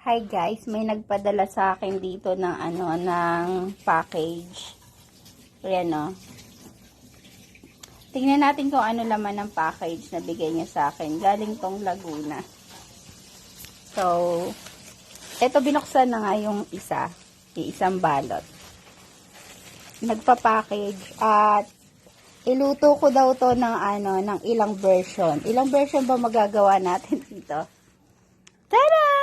Hi guys, may nagpadala sa akin dito ng ng package. Ayan o. Tingnan natin kung ano laman ng package na bigay niya sa akin. Galing tong Laguna. So, eto binuksan na nga yung isang balot. Nagpa-package at iluto ko daw to ng ng ilang version. Ilang version ba magagawa natin dito? Taran!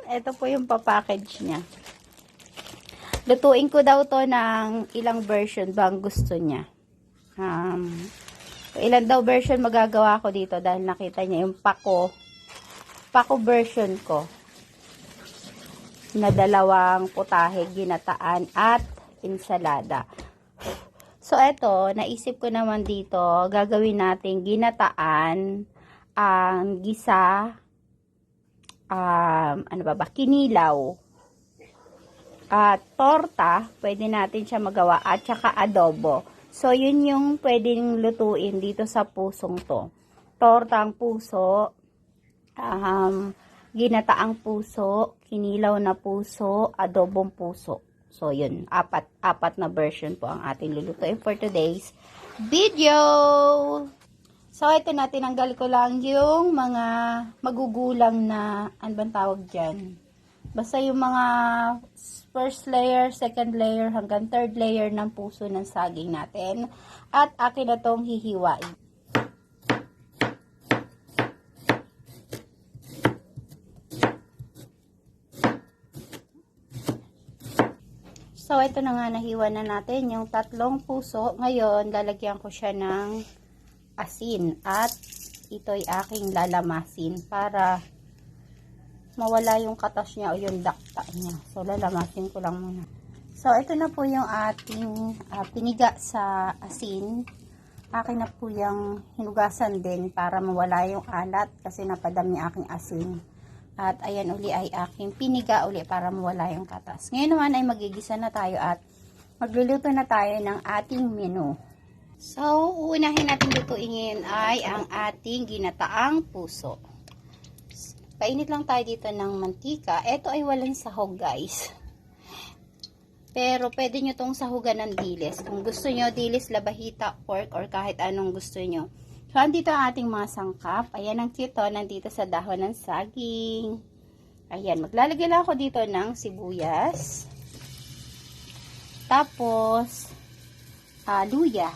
Ito po yung papackage niya. Lutuin ko daw to ng ilang version ba ang gusto niya. Ilan daw version magagawa ko dito dahil nakita niya yung pako version ko na dalawang putahe, ginataan at ensalada. So eto, naisip ko naman dito, gagawin natin ginataan, ang gisa, kinilaw, at torta, pwede natin siya magawa, at saka adobo. So, yun yung pwedeng lutuin dito sa pusong to. Tortang puso, ginataang puso, kinilaw na puso, adobong puso. So, yun. Apat na version po ang ating lulutuin for today's video. So, ito na, tinanggal ko lang yung mga magugulang na, ano bang tawag dyan? Basta yung mga first layer, second layer, hanggang third layer ng puso ng saging natin. At akin na tong hihiwain. So, ito na nga, nahiwa na natin yung tatlong puso. Ngayon, lalagyan ko siya ng asin. At ito'y aking lalamasin para mawala yung katas niya o yung dakta niya. So, lalamasin ko lang muna. So, ito na po yung ating piniga sa asin. Akin na po yung hinugasan din para mawala yung alat kasi napadami aking asin. At ayan uli ay aking piniga uli para mawala yung katas. Ngayon naman ay magigisa na tayo at magluluto na tayo ng ating menu. So, uunahin natin lutuin ay ang ating ginataang puso. Painit lang tayo dito ng mantika. Ito ay walang sahog guys. Pero pwede nyo tong sahugan ng dilis. Kung gusto nyo, dilis, labahita, pork, or kahit anong gusto nyo. So, andito ang ating mga sangkap. Ayan ang cute, nandito sa dahon ng saging. Ayan, maglalagay lang ako dito ng sibuyas. Tapos, luya.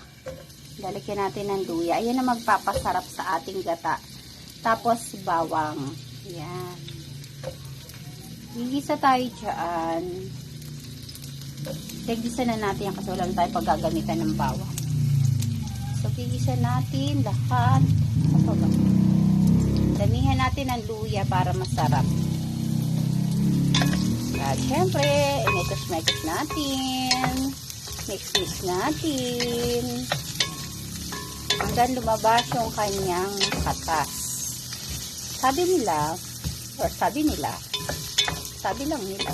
Lalagyan natin ng luya. Ayan na magpapasarap sa ating gata. Tapos, bawang. Ayan. Gigisa tayo dyan. Gigisa na natin yan kasi wala tayo paggagamitan ng bawang. So, gigisa natin lahat. Damihan natin ang luya para masarap. At syempre, inetos-metos natin. Mix-mix natin. Hanggang lumabas yung kanyang katas. Sabi lang nila,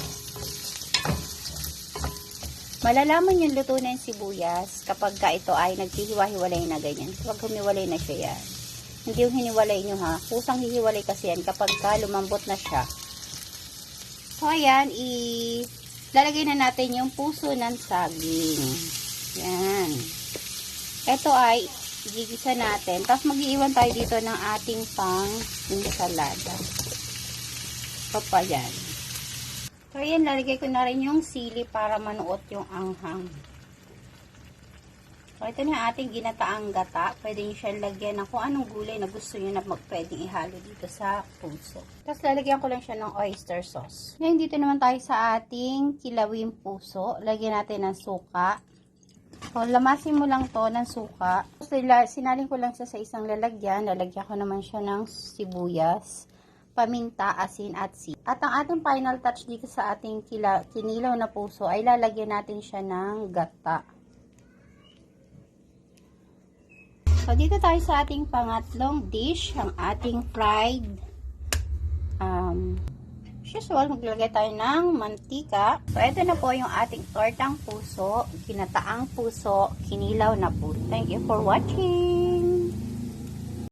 malalaman yung luto na yung sibuyas kapag ito ay naghihiwa-hiwalay na ganyan. Huwag humiwalay na siya yan. Hindi yung hiniwalay nyo ha. Kusang hihiwalay kasi yan kapag lumambot na siya. So, ayan, lalagay na natin yung puso ng saging. Yan. Ito ay gigisa natin. Tapos mag-iiwan tayo dito ng ating pang-ensalada. Papayan. So, ayan, lalagay ko na rin yung sili para manuot yung anghang. So, ito na ating ginataang gata. Pwede nyo siya lagyan ng kung anong gulay na gusto nyo na pwedeng ihalo dito sa puso. Tapos, lalagyan ko lang siya ng oyster sauce. Ngayon, dito naman tayo sa ating kilawing puso. Lagyan natin ng suka. So, lamasin mo lang to ng suka. Sinalin ko lang siya sa isang lalagyan. Lalagyan ko naman siya ng sibuyas, paminta, asin, at sili. At ang ating final touch dito sa ating kinilaw na puso ay lalagyan natin siya ng gata. So, dito tayo sa ating pangatlong dish, ang ating fried usual, maglagay tayo ng mantika. So, ito na po yung ating tortang puso, ginataang puso, kinilaw na puso. Thank you for watching!